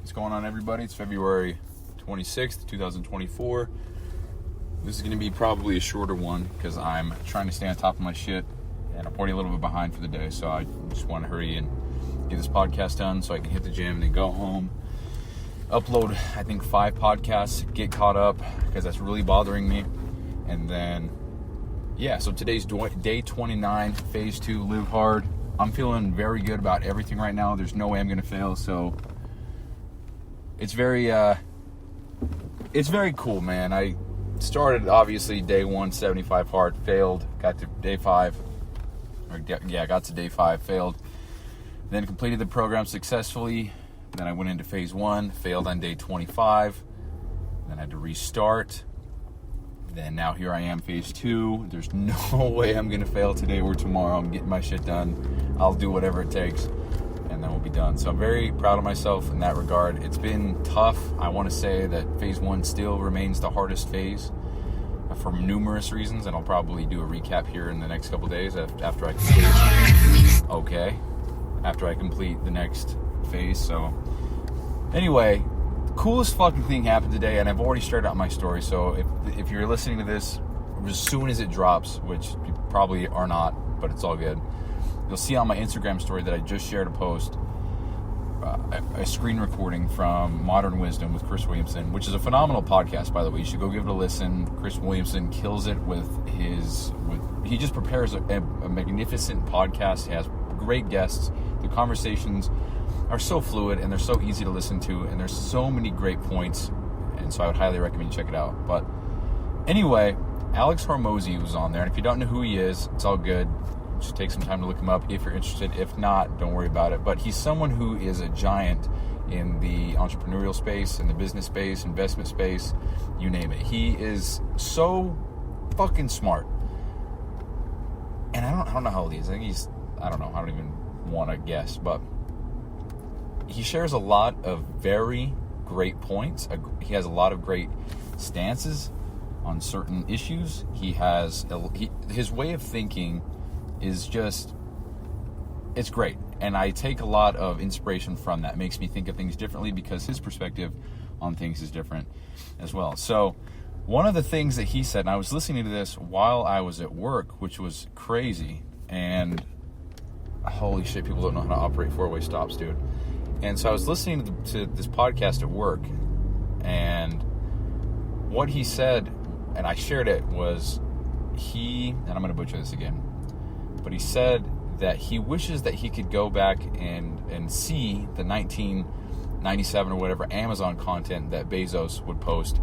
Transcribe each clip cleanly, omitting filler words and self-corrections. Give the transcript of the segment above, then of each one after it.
What's going on, everybody? It's February 26th, 2024. This is going to be probably a shorter one because I'm trying to stay on top of my shit and I'm already a little bit behind for the day, so I just want to hurry and get this podcast done so I can hit the gym and then go home, upload, I think, 5 podcasts, get caught up because that's really bothering me. And then, so today's day 29, phase 2, live hard. I'm feeling very good about everything right now. There's no way I'm going to fail, so it's very cool, man. I started, obviously, day 1, 75 hard, failed, got to day 5, failed, then completed the program successfully. Then I went into phase 1, failed on day 25, then I had to restart. Then now here I am, phase 2. There's no way I'm going to fail today or tomorrow. I'm getting my shit done. I'll do whatever it takes, and then we'll be done. So I'm very proud of myself in that regard. It's been tough. I want to say that phase 1 still remains the hardest phase for numerous reasons, and I'll probably do a recap here in the next couple days after I complete the next phase. So anyway, coolest fucking thing happened today, and I've already started out my story, so if you're listening to this as soon as it drops, which you probably are not, but it's all good, you'll see on my Instagram story that I just shared a post, a screen recording from Modern Wisdom with Chris Williamson, which is a phenomenal podcast, by the way. You should go give it a listen. Chris Williamson kills it he just prepares a magnificent podcast. He has great guests. The conversations are so fluid and they're so easy to listen to, and there's so many great points, and so I would highly recommend you check it out. But anyway, Alex Hormozi was on there, and if you don't know who he is, it's all good. Just take some time to look him up if you're interested. If not, don't worry about it. But he's someone who is a giant in the entrepreneurial space, in the business space, investment space, you name it. He is so fucking smart. And I don't know how old he is. I think I don't even want to guess, but he shares a lot of very great points. He has a lot of great stances on certain issues. His way of thinking is just, it's great. And I take a lot of inspiration from that. It makes me think of things differently because his perspective on things is different as well. So one of the things that he said, and I was listening to this while I was at work, which was crazy, and holy shit, people don't know how to operate 4-way stops, dude. And so I was listening to this podcast at work, and what he said, and I shared it, was and I'm going to butcher this again, but he said that he wishes that he could go back and see the 1997 or whatever Amazon content that Bezos would post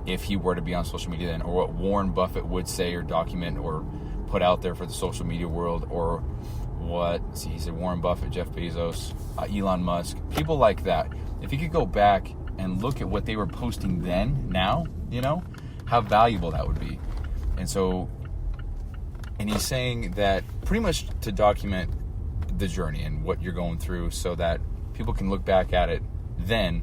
if he were to be on social media then, or what Warren Buffett would say or document or put out there for the social media world, or he said Warren Buffett, Jeff Bezos, Elon Musk, people like that. If he could go back and look at what they were posting then, now, how valuable that would be. And he's saying that pretty much to document the journey and what you're going through so that people can look back at it then,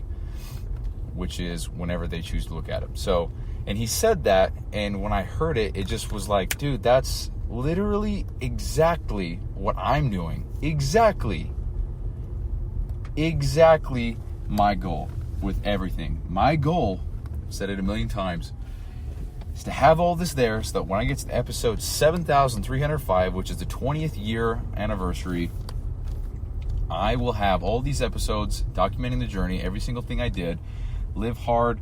which is whenever they choose to look at it. So, and he said that, and when I heard it, it just was like, dude, that's literally exactly what I'm doing. Exactly my goal with everything. My goal, I've said it a million times, is to have all this there so that when I get to episode 7,305, which is the 20th year anniversary, I will have all these episodes documenting the journey, every single thing I did, live hard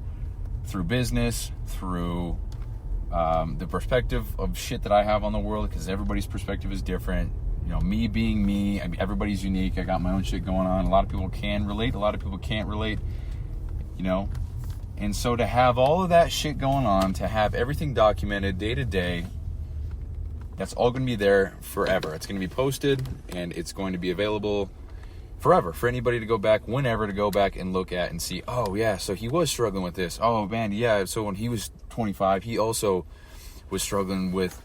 through business, through the perspective of shit that I have on the world, because everybody's perspective is different. Me being me, everybody's unique. I got my own shit going on. A lot of people can relate, a lot of people can't relate, And so to have all of that shit going on, to have everything documented day to day, that's all going to be there forever. It's going to be posted, and it's going to be available forever for anybody to go back, whenever, to go back and look at and see, oh yeah, so he was struggling with this. Oh man, yeah, so when he was 25, he also was struggling with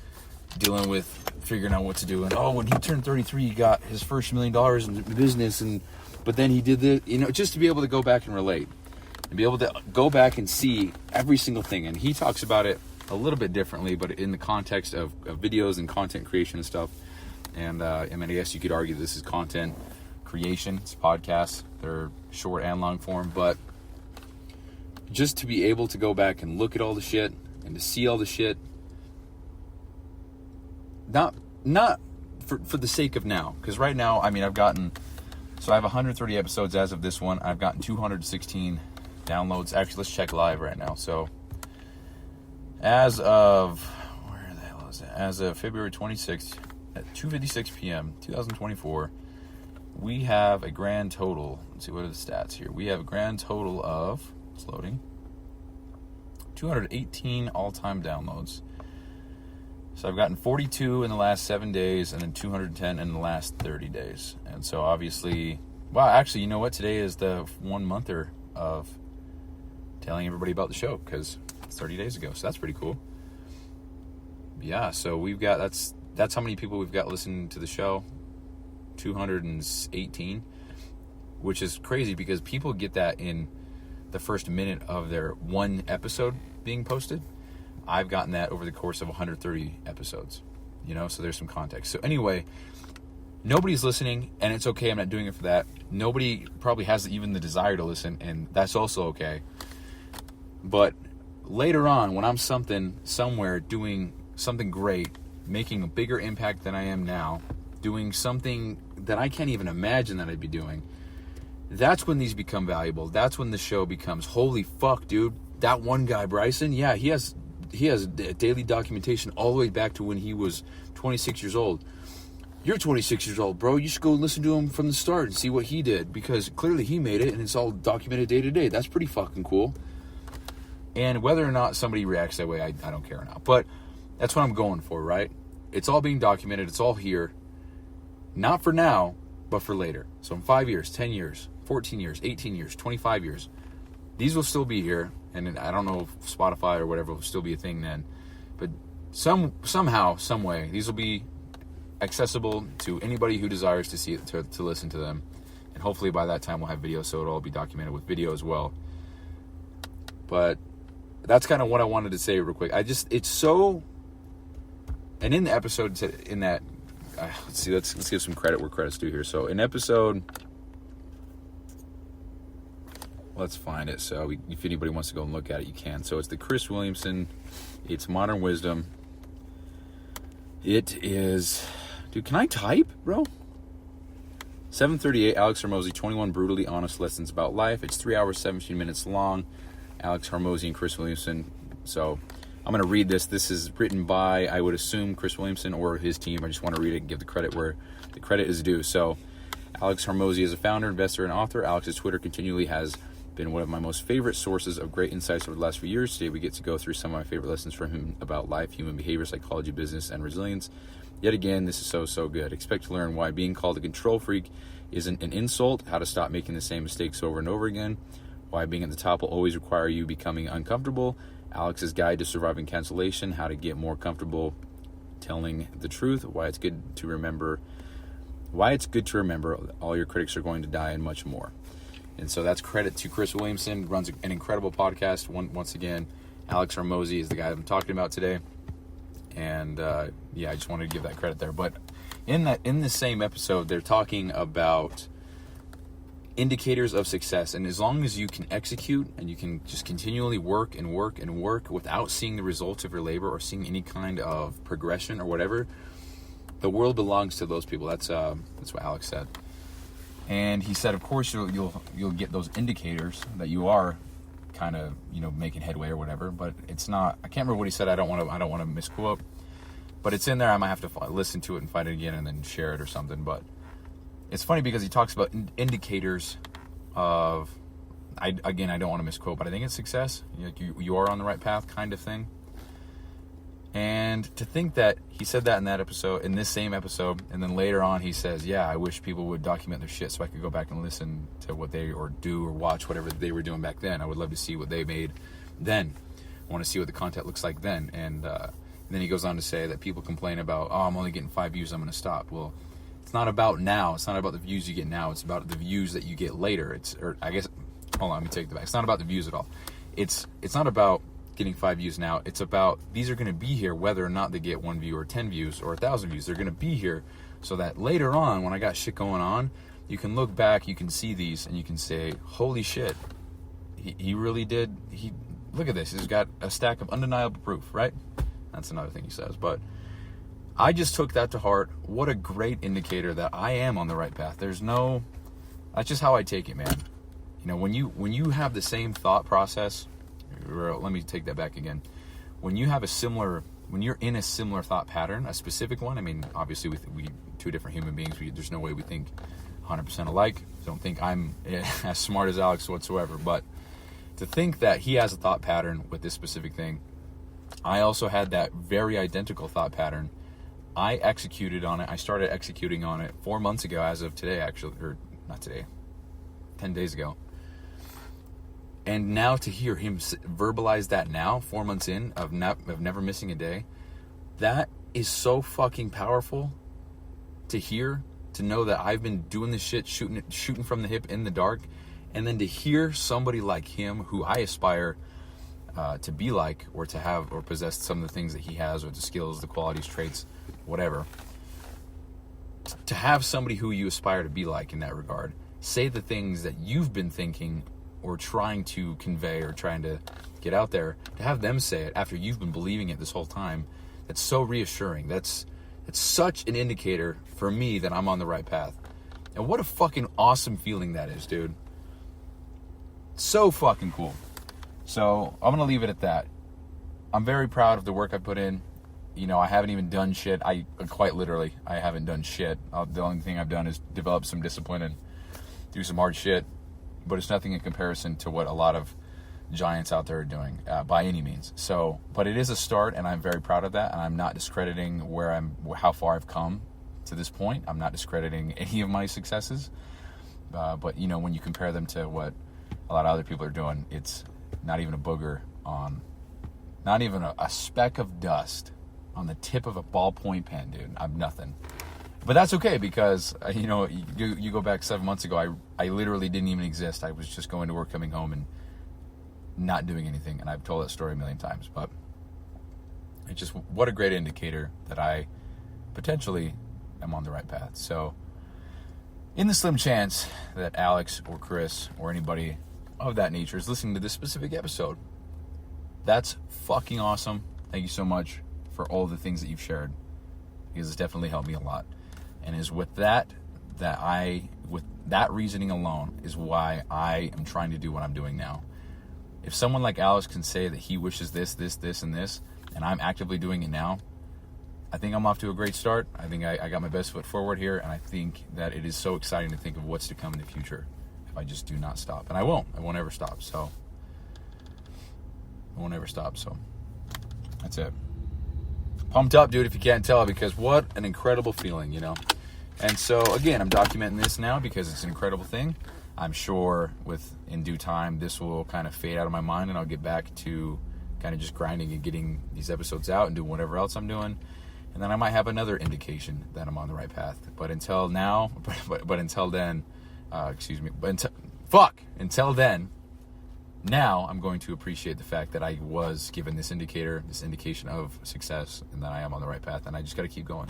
dealing with figuring out what to do. And when he turned 33, he got his first $1 million in the business, but then he did this, just to be able to go back and relate and be able to go back and see every single thing. And he talks about it a little bit differently, but in the context of videos and content creation and stuff. And I guess you could argue this is content creation. It's podcasts. They're short and long form, but just to be able to go back and look at all the shit and to see all the shit, not for the sake of now, because right now, I mean, I have 130 episodes as of this one. I've gotten 216 downloads. Actually, let's check live right now. So as of February 26th at 2:56 p.m. 2024, we have a grand total. Let's see, what are the stats here? We have a grand total of, it's loading, 218 all-time downloads. So I've gotten 42 in the last 7 days, and then 210 in the last 30 days. And so obviously, wow, actually, you know what? Today is the 1 monther of telling everybody about the show, because it's 30 days ago. So that's pretty cool. Yeah, so we've got, that's how many people we've got listening to the show. 218, which is crazy because people get that in the first minute of their one episode being posted. I've gotten that over the course of 130 episodes, so there's some context. So anyway, nobody's listening, and it's okay. I'm not doing it for that. Nobody probably has even the desire to listen, and that's also okay. But later on, when I'm somewhere doing something great, making a bigger impact than I am now, doing something that I can't even imagine that I'd be doing, that's when these become valuable. That's when the show becomes, holy fuck, dude, that one guy, Bryson, yeah, he has daily documentation all the way back to when he was 26 years old. You're 26 years old, bro. You should go listen to him from the start and see what he did, because clearly he made it and it's all documented day to day. That's pretty fucking cool. And whether or not somebody reacts that way, I don't care now. But that's what I'm going for, right? It's all being documented. It's all here. Not for now, but for later. So in 5 years, 10 years, 14 years, 18 years, 25 years, these will still be here. And I don't know if Spotify or whatever will still be a thing then. But somehow, some way, these will be accessible to anybody who desires to see it, to listen to them. And hopefully by that time we'll have video, so it'll all be documented with video as well. But that's kind of what I wanted to say real quick. It's so... And in the episode, in that... let's give some credit where credit's due here. So in episode... Let's find it. So if anybody wants to go and look at it, you can. So it's the Chris Williamson. It's Modern Wisdom. It is... Dude, can I type, bro? 7:38, Alex Hormozi, 21 brutally honest lessons about life. It's 3 hours, 17 minutes long. Alex Hormozi and Chris Williamson. So I'm going to read this. This is written by, I would assume, Chris Williamson or his team. I just want to read it and give the credit where the credit is due. So Alex Hormozi is a founder, investor, and author. Alex's Twitter continually has been one of my most favorite sources of great insights over the last few years. Today we get to go through some of my favorite lessons from him about life, human behavior, psychology, business, and resilience. Yet again, this is so good. Expect to learn why being called a control freak isn't an insult, how to stop making the same mistakes over and over again, why being at the top will always require you becoming uncomfortable, Alex's guide to surviving cancellation, how to get more comfortable telling the truth, why it's good to remember all your critics are going to die, and much more. And so that's credit to Chris Williamson, runs an incredible podcast. Once again, Alex Hormozi is the guy I'm talking about today. And I just wanted to give that credit there. But in the same episode, they're talking about indicators of success. And as long as you can execute and you can just continually work and work and work without seeing the results of your labor or seeing any kind of progression or whatever, the world belongs to those people. That's what Alex said. And he said, of course, you'll get those indicators that you are kind of, making headway or whatever, but it's not. I can't remember what he said. I don't want to misquote, but it's in there. I might have to listen to it and find it again and then share it or something. But it's funny because he talks about indicators of. I don't want to misquote, but I think it's success. You are on the right path, kind of thing. And to think that he said that in this same episode, and then later on he says, yeah, I wish people would document their shit so I could go back and listen to what they or do or watch whatever they were doing back then. I would love to see what they made then. I want to see what the content looks like then. And then he goes on to say that people complain about, I'm only getting 5 views, I'm going to stop. Well, it's not about now. It's not about the views you get now. It's about the views that you get later. Hold on, let me take that back. It's not about the views at all. It's not about getting 5 views now. It's about, these are going to be here whether or not they get 1 view or 10 views or 1,000 views. They're going to be here so that later on, when I got shit going on, you can look back, you can see these, and you can say, holy shit, he really did. Look at this. He's got a stack of undeniable proof, right? That's another thing he says. But I just took that to heart. What a great indicator that I am on the right path. That's just how I take it, man. You know, when you have the same thought process, let me take that back again. When you're in a similar thought pattern, a specific one, I mean, obviously we two different human beings, there's no way we think 100% alike. Don't think I'm as smart as Alex whatsoever, but to think that he has a thought pattern with this specific thing, I also had that very identical thought pattern. I executed on it. I started executing on it 4 months ago, as of today, actually, or not today, 10 days ago. And now to hear him verbalize that now, 4 months in, of never missing a day, that is so fucking powerful to hear, to know that I've been doing this shit, shooting from the hip in the dark, and then to hear somebody like him, who I aspire to be like, or to have, or possess some of the things that he has, or the skills, the qualities, traits, whatever. To have somebody who you aspire to be like in that regard, say the things that you've been thinking or trying to convey or trying to get out there, to have them say it after you've been believing it this whole time, that's so reassuring. It's such an indicator for me that I'm on the right path. And what a fucking awesome feeling that is, dude. So fucking cool. So I'm going to leave it at that. I'm very proud of the work I put in. You know, I haven't even done shit. Quite literally, I haven't done shit. The only thing I've done is develop some discipline and do some hard shit. But it's nothing in comparison to what a lot of giants out there are doing, by any means. So, but it is a start, and I'm very proud of that. And I'm not discrediting how far I've come to this point. I'm not discrediting any of my successes. But you know, when you compare them to what a lot of other people are doing, it's not even a booger on, not even a speck of dust on the tip of a ballpoint pen, dude. I'm nothing. But that's okay, because, you know, you go back 7 months ago, I literally didn't even exist. I was just going to work, coming home, and not doing anything. And I've told that story a million times. But it's just, what a great indicator that I potentially am on the right path. So, in the slim chance that Alex or Chris or anybody of that nature is listening to this specific episode, that's fucking awesome. Thank you so much for all the things that you've shared, because it's definitely helped me a lot. And is with that reasoning alone is why I am trying to do what I'm doing now. If someone like Alex can say that he wishes this, and this, and I'm actively doing it now, I think I'm off to a great start. I think I got my best foot forward here, and I think that it is so exciting to think of what's to come in the future if I just do not stop. And I won't ever stop. So I won't ever stop. So that's it. Pumped up, dude, if you can't tell, because what an incredible feeling, you know. And so, again, I'm documenting this now because it's an incredible thing. I'm sure in due time, this will kind of fade out of my mind, and I'll get back to kind of just grinding and getting these episodes out and doing whatever else I'm doing. And then I might have another indication that I'm on the right path. But until now, until then, until then, now I'm going to appreciate the fact that I was given this indication of success, and that I am on the right path, and I just got to keep going.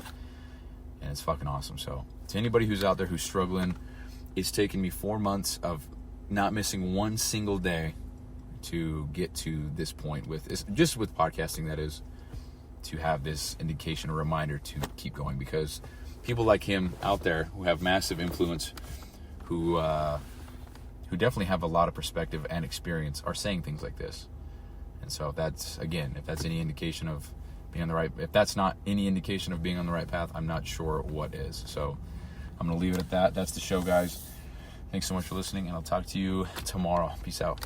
And it's fucking awesome. So to anybody who's out there who's struggling, it's taken me 4 months of not missing one single day to get to this point with podcasting, that is, to have this indication, a reminder to keep going, because people like him out there who have massive influence, who definitely have a lot of perspective and experience, are saying things like this. And so if that's any indication of being on the right, if that's not any indication of being on the right path, I'm not sure what is. So I'm going to leave it at that. That's the show, guys. Thanks so much for listening, and I'll talk to you tomorrow. Peace out.